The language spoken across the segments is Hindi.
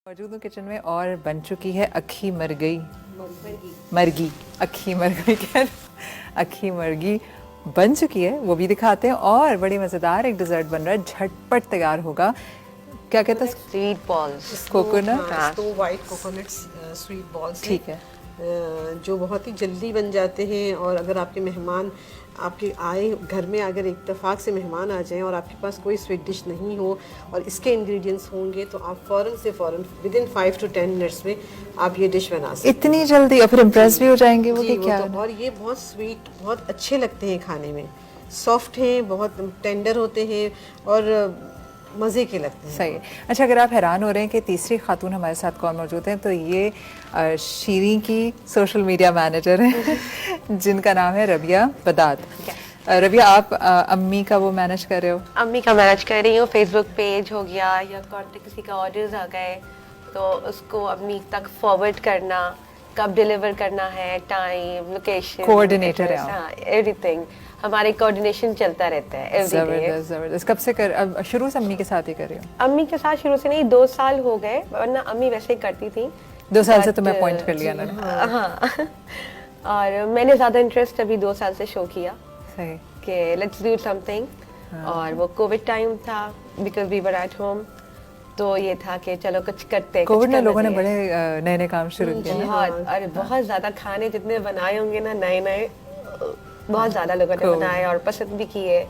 मौजूद हूँ किचन में और बन चुकी है अक्खी मरगी मरगी अक्खी मरगी क्या अक्खी मरगी बन चुकी है, वो भी दिखाते हैं। और बड़ी मज़ेदार एक डिज़र्ट बन रहा है, झटपट तैयार होगा। क्या कहते हैं? Sweet balls, coconut, snow white coconut sweet balls. ठीक है, जो बहुत ही जल्दी बन जाते हैं। और अगर आपके मेहमान आपके आए घर में, अगर इत्तेफाक से मेहमान आ जाएं और आपके पास कोई स्वीट डिश नहीं हो और इसके इंग्रेडिएंट्स होंगे तो आप फ़ौरन विद इन 5 to 10 मिनट्स में आप ये डिश बना सकते हैं। इतनी जल्दी? और फिर इम्प्रेस भी हो जाएंगे वो कि क्या? और ये बहुत स्वीट, बहुत अच्छे लगते हैं खाने में, सॉफ्ट हैं, बहुत टेंडर होते हैं और मज़े के लगते हैं। सही है। अच्छा, अगर आप हैरान हो रहे हैं कि तीसरी खातून हमारे साथ कौन मौजूद हैं, तो ये शीरीं की सोशल मीडिया मैनेजर हैं जिनका नाम है रबिया बदाद। रबिया, आप अम्मी का वो मैनेज कर रहे हो? अम्मी का मैनेज कर रही हूँ। फेसबुक पेज हो गया या किसी का ऑर्डर्स आ गए तो उसको अम्मी तक फॉरवर्ड करना, कब डिलीवर करना है, टाइम, लोकेशन, कोऑर्डिनेटर है आप। एवरीथिंग हमारे कोऑर्डिनेशन चलता रहता है एवरी डे। जबरदस्त जबरदस्त। कब से अब शुरू से अम्मी के साथ ही कर रही हूँ? अम्मी के साथ शुरू से नहीं, 2 साल हो गए, वरना अम्मी वैसे ही करती थी। 2 साल से तुम्हें अपॉइंट कर लिया ना? हाँ और मैंने ज़्यादा इंटरेस्ट अभी 2 साल से शो किया सही कि लेट्स डू समथिंग। और वो कोविड टाइम था, because we were at home, तो ये था कि चलो कुछ करते हैं। कोविड में लोगों ने बड़े नए नए काम शुरू किए। बहुत, अरे बहुत ज़्यादा खाने जितने बनाए होंगे ना, नए नए बहुत ज़्यादा लोगों ने बनाए और पसंद भी किए,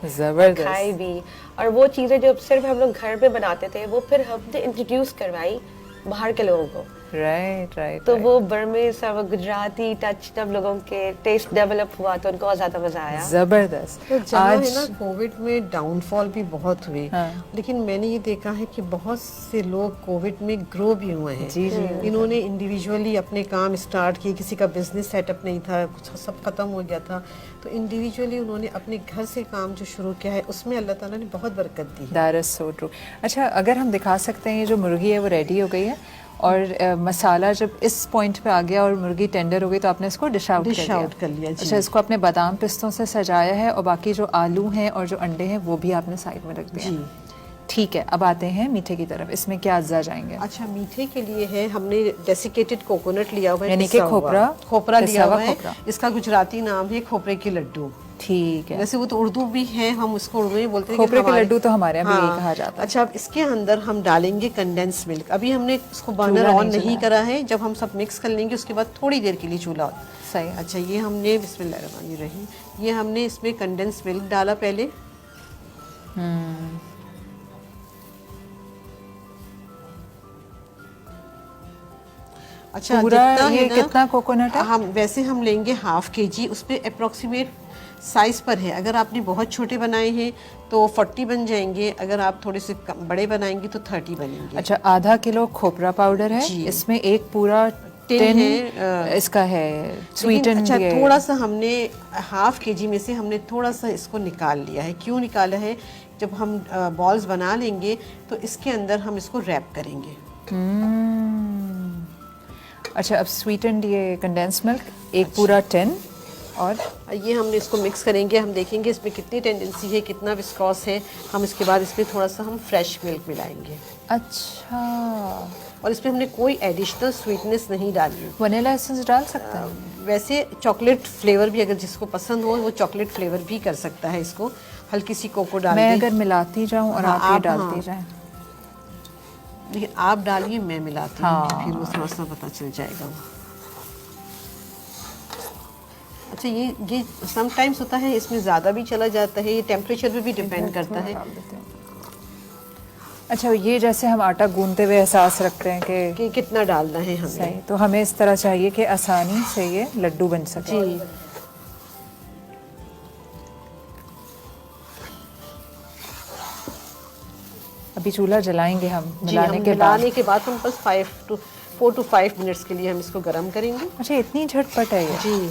खाए भी। और वो चीज़ें जो सिर्फ हम लोग घर पे बनाते थे वो फिर हमने इंट्रोड्यूस करवाई बाहर के लोगों को। Right right. तो वो बर्मेज़ और वो गुजराती टच जब लोगों के टेस्ट डेवलप हुआ तो उनको और ज़्यादा मज़ा आया। जबरदस्त। तो जहाँ है ना, कोविड में डाउनफॉल भी बहुत हुए। हाँ। लेकिन मैंने ये देखा है कि बहुत से लोग कोविड में ग्रो भी हुए हैं। जी जी। इन्होंने इंडिविजुअली अपने काम स्टार्ट किए, किसी का बिजनेस सेटअप नहीं था, कुछ सब खत्म हो गया था, तो इंडिविजुअली उन्होंने अपने घर से काम जो शुरू किया है उसमें अल्लाह ताला ने बहुत बरकत दी है। That is so true. अच्छा, अगर हम दिखा सकते हैं, ये जो मुर्गी है वो रेडी हो गई है और मसाला जब इस पॉइंट पे आ गया और मुर्गी टेंडर हो गई तो आपने इसको डिश आउट कर लिया। जी। अच्छा, इसको आपने बादाम पिस्तों से सजाया है और बाकी जो आलू हैं और जो अंडे हैं वो भी आपने साइड में रख दिया। जी ठीक है, अब आते हैं मीठे की तरफ। इसमें क्या अज्जा जाएंगे? अच्छा, मीठे के लिए है, हमने डेसिकेटेड कोकोनट लिया हुआ है, यानी कि खोपरा लिया हुआ है। खोपरा। इसका गुजराती नाम है खोपरे के लड्डू। ठीक है। वैसे वो तो उर्दू भी है, हम उसको उर्दू में बोलते हैं। खोपरे के लड्डू तो हमारे यहाँ भी यही कहा जाता है। अच्छा, अब इसके अंदर हम डालेंगे कंडेंस मिल्क। अभी हमने इसको बर्नर ऑन नहीं करा है, जब हम सब मिक्स कर लेंगे उसके बाद थोड़ी देर के लिए चूल्हा। सही। अच्छा, ये हमने बिस्मिल्लाहिर्रहमानिर्रहीम, ये हमने इसमें कंडेंस मिल्क डाला पहले। अच्छा, पूरा ये कितना कोकोनट है? हम वैसे हम लेंगे 1/2 kg, उस पर अप्रोक्सीमेट साइज पर है। अगर आपने बहुत छोटे बनाए हैं तो 40 बन जाएंगे, अगर आप थोड़े से बड़े बनाएंगे तो 30 बनेंगे। अच्छा, आधा किलो खोपरा पाउडर है, इसमें एक पूरा टिन है, इसका है स्वीटन। अच्छा, थोड़ा सा हमने 1/2 kg में से हमने थोड़ा सा इसको निकाल लिया है। क्यों निकाला है? जब हम बॉल्स बना लेंगे तो इसके अंदर हम इसको रैप करेंगे। अच्छा, अब स्वीटेंड ये कंडेंस मिल्क एक पूरा टिन, और ये हमने इसको मिक्स करेंगे। हम देखेंगे इसमें कितनी टेंडेंसी है, कितना विस्कॉस है। हम इसके बाद इसमें थोड़ा सा हम फ्रेश मिल्क मिलाएंगे। अच्छा, और इसमें हमने कोई एडिशनल स्वीटनेस नहीं डाली है। वनीला एसेंस डाल सकते हैं? वैसे चॉकलेट फ्लेवर भी, अगर जिसको पसंद हो वो चॉकलेट फ्लेवर भी कर सकता है। इसको हल्की सी कोको डाल मैं अगर मिलाती जाऊं और आप ये डालती जाएं? लेकिन आप डालिए, मैं मिलाती हूँ, फिर वो थोड़ा सा पता चल जाएगा वो। अच्छा, ये समटाइम्स होता है, इसमें ज़्यादा भी चला जाता है, ये टेम्परेचर पे भी डिपेंड करता है। अच्छा, ये जैसे हम आटा गूंदते हुए एहसास रखते हैं कि कितना डालना है हमें। सही, तो हमें इस तरह चाहिए कि आसानी से ये लड्डू बन सके। जी। अभी चूल्हा जलाएंगे हम मिलाने के बाद हम बस 4 to 5 मिनट्स के लिए हम इसको गर्म करेंगे। अच्छा, इतनी झटपट है ये? जी।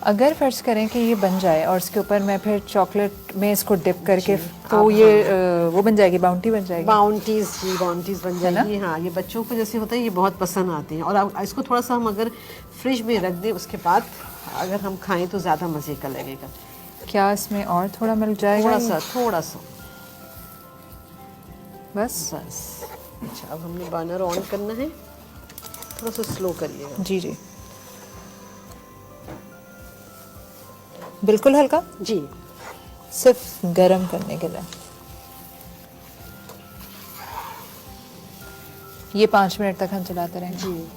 अगर फर्ज करें कि ये बन जाए और इसके ऊपर मैं फिर चॉकलेट में इसको डिप करके, तो ये वो बन जाएगी, बाउंटी बन जाएगी। बाउंटीज बन जाएगी। हाँ, ये बच्चों को जैसे होता है ये बहुत पसंद आते हैं। और अब इसको थोड़ा सा हम अगर फ्रिज में रख दें, उसके बाद अगर हम खाएं तो ज़्यादा मज़े का लगेगा। क्या इसमें और थोड़ा मिल जाएगा? थोड़ा सा बस। अच्छा, अब हमने बर्नर ऑन करना है, थोड़ा सा स्लो करिएगा। जी जी, बिल्कुल हल्का, जी सिर्फ गरम करने के लिए। ये 5 मिनट तक हम चलाते रहेंगे। जी।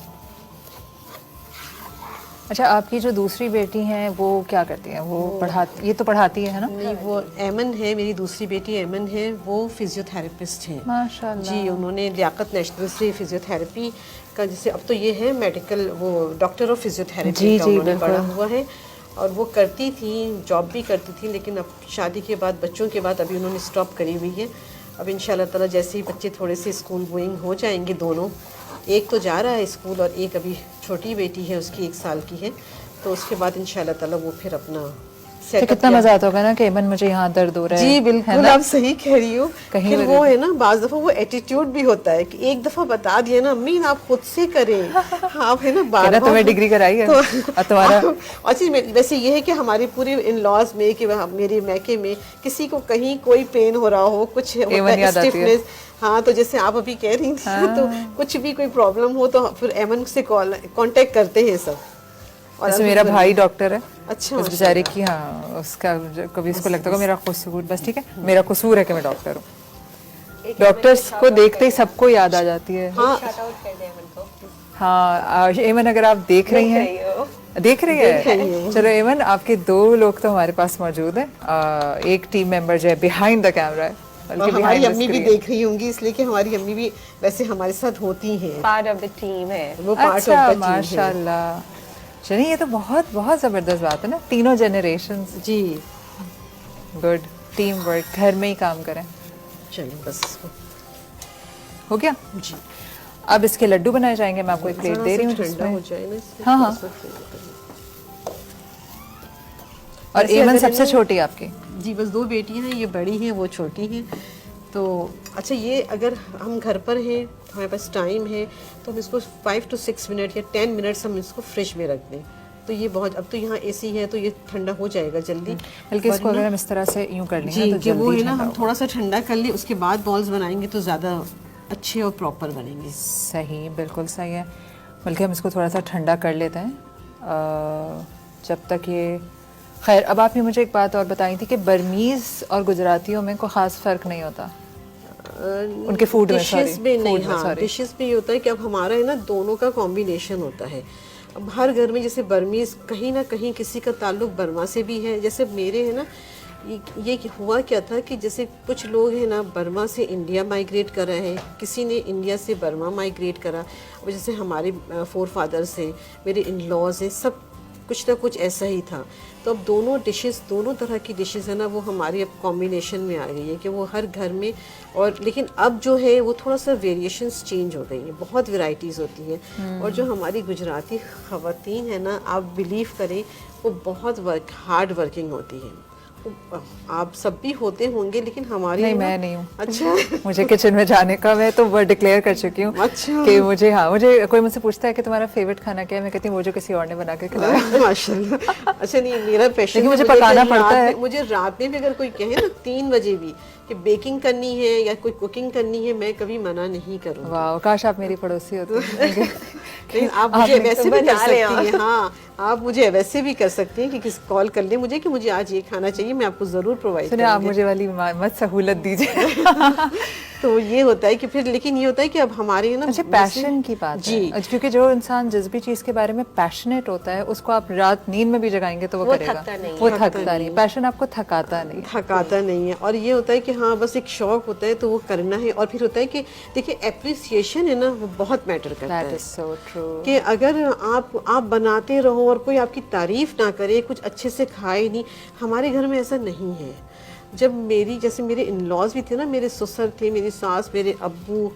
अच्छा, आपकी जो दूसरी बेटी हैं वो क्या करती हैं? वो पढ़ाती, ये तो पढ़ाती है ना? नहीं, वो एमन है, मेरी दूसरी बेटी एमन है, वो फिजियोथेरेपिस्ट हैं। माशाल्लाह। जी, उन्होंने लियाकत नेशनल से फिजियोथेरेपी का, जैसे अब तो ये है मेडिकल, वो डॉक्टर ऑफ फिजियोथेरेपी जी, का जी, उन्होंने पढ़ा बिल्कुल। हुआ है। और वो करती थी, जॉब भी करती थी, लेकिन अब शादी के बाद, बच्चों के बाद अभी उन्होंने स्टॉप करी हुई है। अब इंशाल्लाह ताला जैसे ही बच्चे थोड़े से स्कूल गोइंग हो जाएंगे, दोनों, एक तो जा रहा है स्कूल और एक अभी छोटी बेटी है, उसकी 1 साल की है, तो उसके बाद इंशाल्लाह ताला वो फिर अपना तो सेटअप। कितना मजा आता होगा ना कि एमन मुझे यहाँ दर्द हो रहा है। जी बिल्कुल, आप सही कह रही हो। कहीं फिर वगैरह। वो है ना, बाज दफा वो एटीट्यूड भी होता है कि एक दफा बता दिया ना अम्मी, आप खुद से करें। आप है ना बार कहना तुम्हें डिग्री कराई है और तुम्हारा। अच्छा, वैसे ये है कि हमारे पूरे इन लॉज में, कि मेरे मैके में किसी को कहीं कोई पेन हो रहा हो, कुछ होता एमन है याद आती है। स्टिफनेस, हाँ, तो जैसे आप अभी कह रही थी, तो कुछ भी कोई प्रॉब्लम हो तो फिर एमन से कांटेक्ट करते हैं सब। और जैसे मेरा भाई डॉक्टर है। अच्छा, उस बेचारे की, हाँ, उसका कभी उसको लगता होगा मेरा कसूर, बस ठीक है, मेरा कसूर है कि मैं डॉक्टर हूँ। डॉक्टर्स को देखते ही सबको याद आ जाती है। हाँ, शाउट आउट कर दे एमन को। हाँ, एमन अगर आप देख रही हैं, देख रही है, चलो एमन, आपके 2 लोग तो हमारे पास मौजूद हैं। एक टीम मेंबर जो है बिहाइंड द कैमरा है, और हमारी अम्मी भी देख रही होंगी, इसलिए कि हमारी अम्मी भी वैसे हमारे साथ होती हैं, पार्ट ऑफ द टीम है वो पार्ट अच्छा, ऑफ द टीम है। माशाल्लाह। चलिए, ये तो बहुत बहुत जबरदस्त बात है ना, तीनों जनरेशंस। जी, गुड टीम वर्क, घर में ही काम करें। चलिए बस हो गया जी। अब इसके लड्डू बनाए जाएंगे। मैं आपको एक प्लेट जरा दे रही सा हूँ ठंडा हो जिसमें, जाए ना, इसलिए हाँ, हाँ। थोड़ा सा ठंडा करिए। और वैसे एमन अगर सबसे इन्हें- छोटी है आपकी? जी, बस 2 बेटियां हैं, ये बड़ी हैं, वो छोटी हैं। तो अच्छा, ये अगर हम घर पर हैं, हमारे पास टाइम है, तो हम इसको 5 to 6 मिनट या 10 मिनट्स हम इसको फ्रिज में रख दें, तो ये बहुत, अब तो यहाँ एसी है तो ये ठंडा हो जाएगा जल्दी। बल्कि इसको अगर हम इस तरह से यूं कर लें जी, तो कि वो जल्दी है ना, ठंडा हम होगा। थोड़ा सा ठंडा कर ले, उसके बाद बॉल्स बनाएंगे तो ज़्यादा अच्छे और प्रॉपर बनेंगे। सही, बिल्कुल सही है। बल्कि हम इसको थोड़ा सा ठंडा कर लेते हैं जब तक ये। खैर, अब आप ये मुझे एक बात और बताई थी कि बर्मीज़ और गुजरातियों में कोई ख़ास फ़र्क नहीं होता उनके फूड में, डिशेस में नहीं, हाँ, सॉरी। डिशेस में ये होता है कि अब हमारा है ना, दोनों का कॉम्बिनेशन होता है। अब हर घर में जैसे बर्मीज, कहीं ना कहीं किसी का ताल्लुक बर्मा से भी है। जैसे मेरे है ना, ये हुआ क्या था कि जैसे कुछ लोग हैं ना, बर्मा से इंडिया माइग्रेट कर रहे हैं, किसी ने इंडिया से बर्मा माइग्रेट करा। अब जैसे हमारे 4 फादर्स हैं, मेरे इन लॉज हैं, सब कुछ ना कुछ ऐसा ही था। तो अब दोनों डिशेस, दोनों तरह की डिशेस है ना, वो हमारे अब कॉम्बिनेशन में आ गई है कि वो हर घर में। और लेकिन अब जो है वो थोड़ा सा वेरिएशंस चेंज हो गई हैं, बहुत वैरायटीज़ होती हैं। और जो हमारी गुजराती ख़वातीन है ना, आप बिलीव करें, वो बहुत हार्ड वर्किंग होती हैं। आप सब भी होते होंगे, लेकिन हमारी नहीं, मैं नहीं हूँ। अच्छा मुझे किचन में जाने का, मैं तो वर्ड डिक्लेयर कर चुकी हूँ अच्छा। कि मुझे, हाँ, मुझे कोई मुझसे पूछता है कि तुम्हारा फेवरेट खाना क्या है, मैं कहती हूँ वो जो किसी और ने बना के खिलाया। माशाल्लाह। अच्छा, नहीं, मेरा पैशन, लेकिन मुझे पकाना पड़ता है। मुझे रात में भी अगर कोई कहे ना 3 बजे भी कि बेकिंग करनी है या कोई कुकिंग करनी है, मैं कभी मना नहीं करूँगी। वाह, काश आप मेरी पड़ोसी होती। लेकिन आप मुझे वैसे भी कर सकती हैं, हाँ, आप मुझे वैसे भी कर सकती हैं कि किस कॉल कर ले मुझे कि मुझे आज ये खाना चाहिए, मैं आपको ज़रूर प्रोवाइड सुनिए, आप मुझे वाली मत सहूलत दीजिए। तो ये होता है कि फिर, लेकिन ये होता है कि अब हमारे ना, अच्छा, पैशन की बात जी, है, क्योंकि जो इंसान जिस भी चीज़ के बारे में पैशनेट होता है, उसको आप रात नींद में भी जगाएंगे तो वो करेगा, वो थकता नहीं। पैशन आपको थकाता नहीं, थकाता नहीं है। और ये होता है कि हाँ, बस एक शौक होता है तो वो करना है। और फिर होता है कि देखिए, एप्रिसिएशन है ना, वो बहुत मैटर करता दैट है। Is so true. कि अगर आप बनाते रहो और कोई आपकी तारीफ ना करे, कुछ अच्छे से खाए नहीं, हमारे घर में ऐसा नहीं है। जब मेरी, जैसे मेरे इन लॉज भी थे ना, मेरे ससुर थे, मेरी सास, मेरे अब्बू,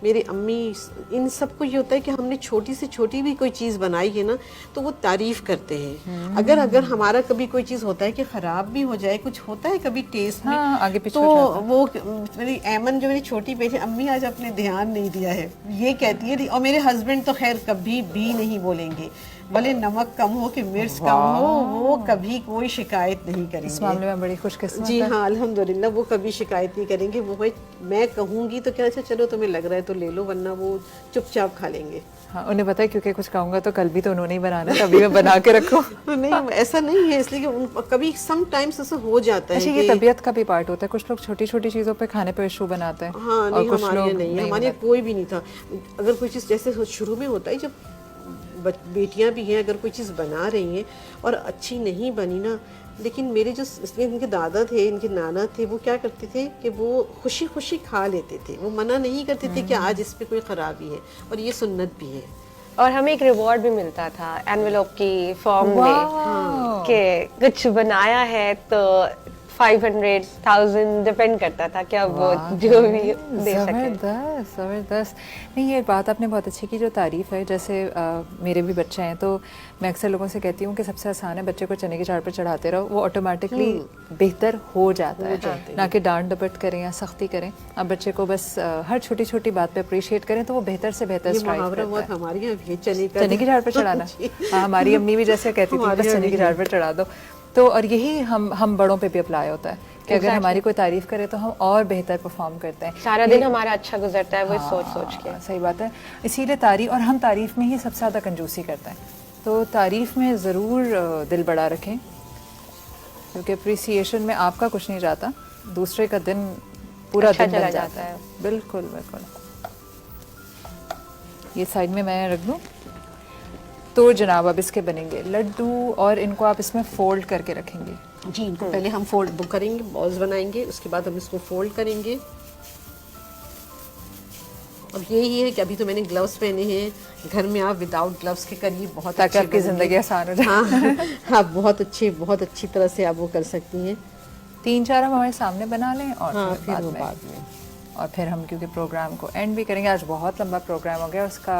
मेरी अम्मी, इन सबको ये होता है कि हमने छोटी से छोटी भी कोई चीज़ बनाई है ना, तो वो तारीफ करते हैं। अगर हमारा कभी कोई चीज़ होता है कि ख़राब भी हो जाए, कुछ होता है कभी टेस्ट में, हाँ, आगे पीछे तो हो जाता है। वो मेरी एमन, जो मेरी छोटी बेटी, अम्मी आज आपने ध्यान नहीं दिया है, ये कहती है। और मेरे हस्बैंड तो खैर कभी भी नहीं बोलेंगे, भले नमक कम हो कि मिर्च कम हो, वो कभी कोई शिकायत नहीं करेंगे। इस मामले में बड़ी खुशकिस्मत जी है। हाँ, अल्हम्दुलिल्लाह, वो कभी शिकायत नहीं करेंगे। वो मैं कहूँगी तो क्या, अच्छा चलो तुम्हें लग रहा है तो ले लो, वरना वो चुपचाप खा लेंगे। हाँ, उन्हें पता है क्योंकि कुछ खाऊंगा तो कल भी तो उन्होंने ही बनाना है, तभी मैं बना के रखूं। नहीं ऐसा नहीं है, इसलिए कि कभी सम टाइम्स ऐसा हो जाता है। अच्छा, ये तबीयत का भी पार्ट होता है, कुछ लोग छोटी छोटी चीज़ों पे खाने पे इशू बनाते हैं। हाँ नहीं, हमारे यहाँ नहीं, हमारे यहाँ कोई भी नहीं था। अगर कोई चीज़ जैसे शुरू में होता है, जब बेटियां भी हैं, अगर कोई चीज़ बना रही हैं और अच्छी नहीं बनी ना, लेकिन मेरे जो इनके दादा थे, इनके नाना थे, वो क्या करते थे कि वो खुशी खुशी खा लेते थे, वो मना नहीं करते थे कि आज इस पे कोई ख़राबी है, और ये सुन्नत भी है। और हमें एक रिवॉर्ड भी मिलता था एनवेलप की फॉर्म में कि कुछ बनाया है तो 500,000 डिपेंड करता था कि अब वो जो भी दे सके। ज़बरदस्त ज़बरदस्त। नहीं, ये बात आपने बहुत अच्छी की, जो तारीफ़ है। जैसे मेरे भी बच्चे हैं, तो मैं अक्सर लोगों से कहती हूँ कि सबसे आसान है बच्चे को चने की झाड़ पर चढ़ाते रहो, वो ऑटोमेटिकली बेहतर हो जाता है, ना कि डांट डपट करें या सख्ती करें। आप बच्चे को बस हर छोटी छोटी बात पे अप्रिशिएट करें तो वो बेहतर से बेहतर स्ट्राइक करता है। हमारे यहाँ भी चने की झाड़ पर चढ़ाना। हाँ, हमारी अम्मी भी जैसे कहती थी बस चने की झाड़ पर चढ़ा दो। तो और यही हम बड़ों पे भी अप्लाई होता है कि अगर हमारी कोई तारीफ करे तो हम और बेहतर परफॉर्म करते हैं। सारा दिन हमारा अच्छा गुजरता है वो सोच सोच के। सही बात है। इसीलिए तारीफ, और हम तारीफ में ही सबसे ज़्यादा कंजूसी करते हैं, तो तारीफ में ज़रूर दिल बड़ा रखें, क्योंकि अप्रिसिएशन में आपका कुछ नहीं जाता, दूसरे का दिन पूरा अच्छा दिन चला बन जाता है। बिल्कुल बिल्कुल। ये साइड में मैं रख दूँ। तो जनाब अब इसके बनेंगे लड्डू, और इनको आप इसमें फोल्ड करके रखेंगे। जी, इनको पहले हम फोल्ड करेंगे, बॉल्स बनाएंगे, उसके बाद हम इसको फोल्ड करेंगे। और यही है कि अभी तो मैंने ग्लव्स पहने हैं, घर में आप विदाउट ग्लव्स के करिए, बहुत ताकि आपकी ज़िंदगी आसान हो जाए। हाँ, आप बहुत अच्छी तरह से आप वो कर सकती हैं। 3-4 हम हमारे सामने बना लें, और फिर बाद में और फिर हम क्योंकि प्रोग्राम को एंड भी करेंगे। आज बहुत लंबा प्रोग्राम हो गया, उसका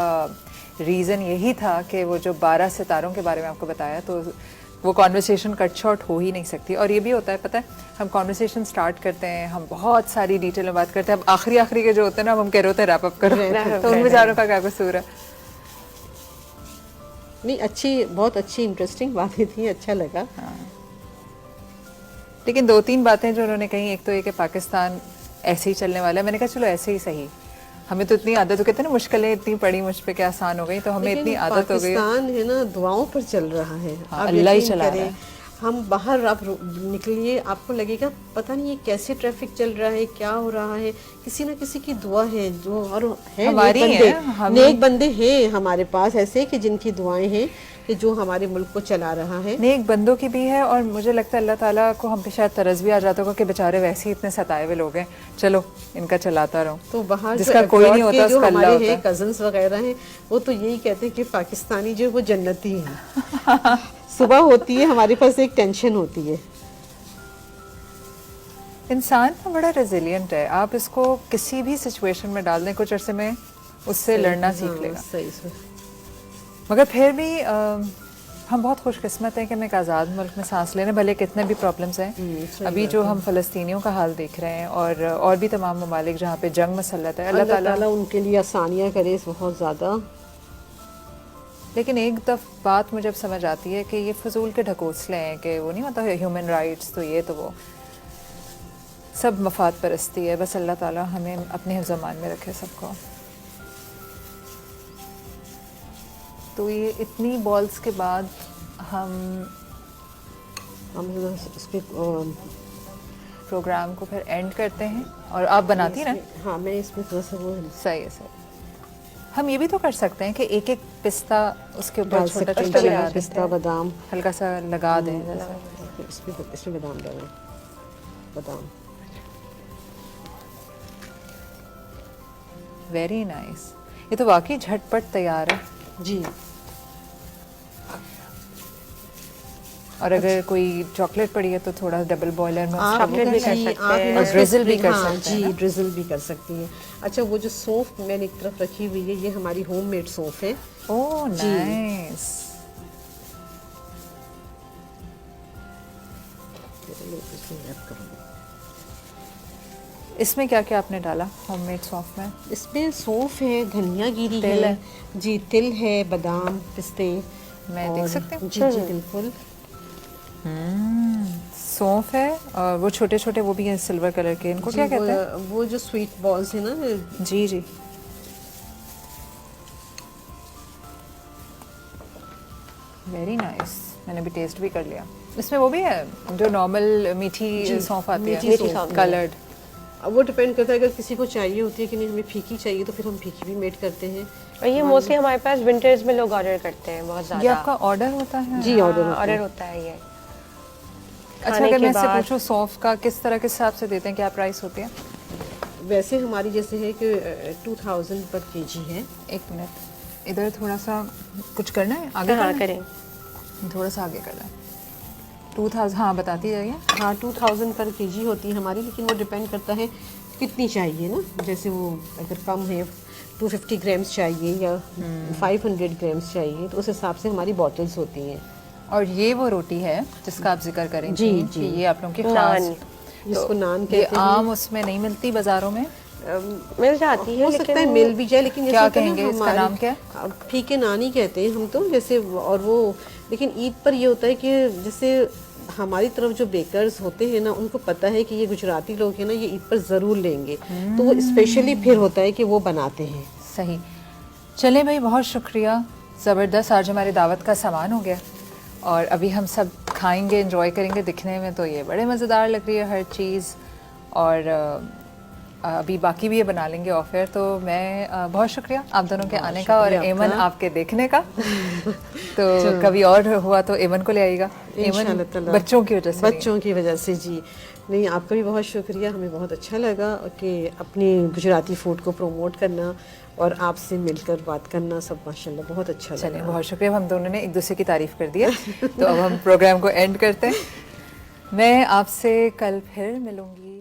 रीज़न यही था कि वो जो 12 सितारों के बारे में आपको बताया, तो वो कॉन्वर्सेशन कट शॉर्ट हो ही नहीं सकती। और ये भी होता है, पता है, हम कॉन्वर्सेशन स्टार्ट करते हैं, हम बहुत सारी डिटेल में बात करते हैं, अब आखिरी के जो होते हैं ना, हम कह रहे होते हैं रैप अप करो, तो उन बेचारों का क्या कसूर है। नहीं, बहुत अच्छी इंटरेस्टिंग बातें थी, अच्छा लगा। हाँ। लेकिन 2-3 बातें जो उन्होंने कही, एक तो ये कि पाकिस्तान ऐसे ही चलने वाला है। मैंने कहा चलो ऐसे ही सही, हमें तो इतनी आदत हो, कहते हैं ना मुश्किलें इतनी पड़ी मुझ पे क्या आसान हो गई, तो हमें इतनी आदत हो गई। पाकिस्तान है ना, दुआओं पर चल रहा है। हाँ, अल्लाह ही चला रहा है। हम बाहर आप निकलिए, आपको लगेगा पता नहीं ये कैसे ट्रैफिक चल रहा है, क्या हो रहा है, किसी ना किसी की दुआ है जो, और है हमारी नेक बंदे हैं हमारे पास ऐसे कि जिनकी दुआएं हैं कि जो हमारे मुल्क को चला रहा है। नेक बंदों की भी है, और मुझे लगता है अल्लाह ताला को हम पे शायद तरस भी आ जाता होगा कि बेचारे वैसे ही इतने सताए हुए लोग हैं, चलो इनका चलाता रहो। तो बाहर जिसका कोई नहीं होता उसका अल्लाह होता है। कजन्स वगैरह हैं, वो तो यही कहते हैं कि पाकिस्तानी जो वो जन्नती है। सुबह होती है हमारे पास एक टेंशन होती है। इंसान ना बड़ा रेजिलियंट है, आप इसको किसी भी सिचुएशन में डाल दें, कुछ अरसे में उससे लड़ना सीख लेगा। सही। मगर फिर भी हम बहुत खुशकिस्मत हैं कि हम एक आज़ाद मुल्क में सांस ले रहे हैं, भले कितने भी प्रॉब्लम्स हैं। अभी जो हम फ़लस्तीनियों का हाल देख रहे हैं, और भी तमाम ममालिक जहाँ पे जंग मसलत है, अल्लाह ताला उनके लिए आसानियाँ करे बहुत ज़्यादा। लेकिन एक बात मुझे अब समझ आती है कि ये फजूल के ढकोसले हैं, कि वो नहीं होता ह्यूमन राइट्स, तो ये तो वो सब मफाद परस्ती है। बस अल्लाह ताला हमें अपने हिफ्ज़-ए-मान में रखे सबको। तो ये इतनी बॉल्स के बाद हम इस पे प्रोग्राम को फिर एंड करते हैं। और आप बनाती ना? हाँ, मैं इसमें थोड़ा सा वो सही है, सही। हम ये भी तो कर सकते हैं कि एक पिस्ता उसके ऊपर छोटा छोटा लगा दें, पिस्ता बादाम हल्का सा लगा दें। इसमें बादाम डालें, बादाम। Very nice. ये तो वाकई झटपट तैयार है जी। और अगर कोई चॉकलेट पड़ी है तो थोड़ा डबल बॉयलर में चॉकलेट भी कर सकते हैं, और ड्रिजल भी कर सकते हैं। जी, ड्रिजल भी कर सकती हैं। अच्छा, वो जो सौंफ मैंने एक तरफ रखी हुई है, ये हमारी होममेड सौंफ है। Oh nice. इसमें क्या क्या आपने डाला होममेड सौंफ में? इसमें सौंफ है, धनिया गिरी तिल है जी, तिल है, बादाम, पिस्ते। मैं देख सकती हूँ? जी जी बिल्कुल। सौंफ है, और वो छोटे छोटे वो भी हैं सिल्वर कलर के, इनको क्या कहते हैं? वो जो स्वीट बॉल्स है ना, जी जी, वेरी नाइस, मैंने भी टेस्ट भी कर लिया। इसमें वो भी है जो नॉर्मल मीठी सौंफ आती मीठी है, सौंफ, कलर्ड। अब वो डिपेंड करता है, अगर किसी को चाहिए होती है कि नहीं हमें फीकी चाहिए तो फिर हम फीकी भी मेड करते हैं। और ये मोस्टली हमारे पास विंटर्स में लोग ऑर्डर करते हैं बहुत ये ज़्यादा। आपका ऑर्डर होता है? जी ऑर्डर ऑर्डर होता है ये। अच्छा, अगर मैं इससे पूछूं सौंफ का किस तरह के हिसाब से देते हैं, क्या प्राइस होती है? वैसे हमारी जैसे है कि 2000 पर केजी है। एक मिनट, इधर थोड़ा सा कुछ करना है आगे? हाँ करें, थोड़ा सा आगे करना है। 2000, हाँ बताती जाइए। हाँ 2000 पर केजी होती है हमारी, लेकिन वो डिपेंड करता है कितनी चाहिए ना। जैसे वो अगर कम है 250 ग्राम्स चाहिए या 500 ग्राम्स चाहिए तो उस हिसाब से हमारी बॉटल्स होती हैं। और ये वो रोटी है जिसका आप जिक्र करें जी, कि जी। ये आप लोगों की नान, खास, जिसको नान ये कहते हैं। आम उसमें नहीं मिलती बाजारों में? मिल जाती है, हो सकता है मिल भी जाए, लेकिन जैसे क्या होता है ना कहेंगे, इसका हमारे- नाम क्या है? फीके नान ही कहते हैं हम तो, जैसे और वो, लेकिन ईद पर ये होता है कि जैसे हमारी तरफ जो बेकर्स होते हैं ना उनको पता है कि ये गुजराती लोग हैं ना, ये ईद पर ज़रूर लेंगे, तो वो स्पेशली फिर होता है कि वो बनाते हैं। सही। चले भाई, बहुत शुक्रिया, ज़बरदस्त। आज हमारी दावत का सामान हो गया और अभी हम सब खाएंगे, एंजॉय करेंगे। दिखने में तो ये बड़े मज़ेदार लग रही है हर चीज़, और अभी बाकी भी ये बना लेंगे ऑफ एयर। तो मैं बहुत शुक्रिया आप दोनों के आने का और एमन आपके देखने का। तो कभी और हुआ तो एमन को ले आइएगा। एमन बच्चों की वजह से, बच्चों की वजह से जी नहीं, आपका भी बहुत शुक्रिया। हमें बहुत अच्छा लगा कि अपनी गुजराती फूड को प्रमोट करना और आपसे मिलकर बात करना, सब माशाल्लाह बहुत अच्छा लगा। चलिए, बहुत शुक्रिया। हम दोनों ने एक दूसरे की तारीफ़ कर दी है। तो अब हम प्रोग्राम को एंड करते हैं। मैं आपसे कल फिर मिलूँगी।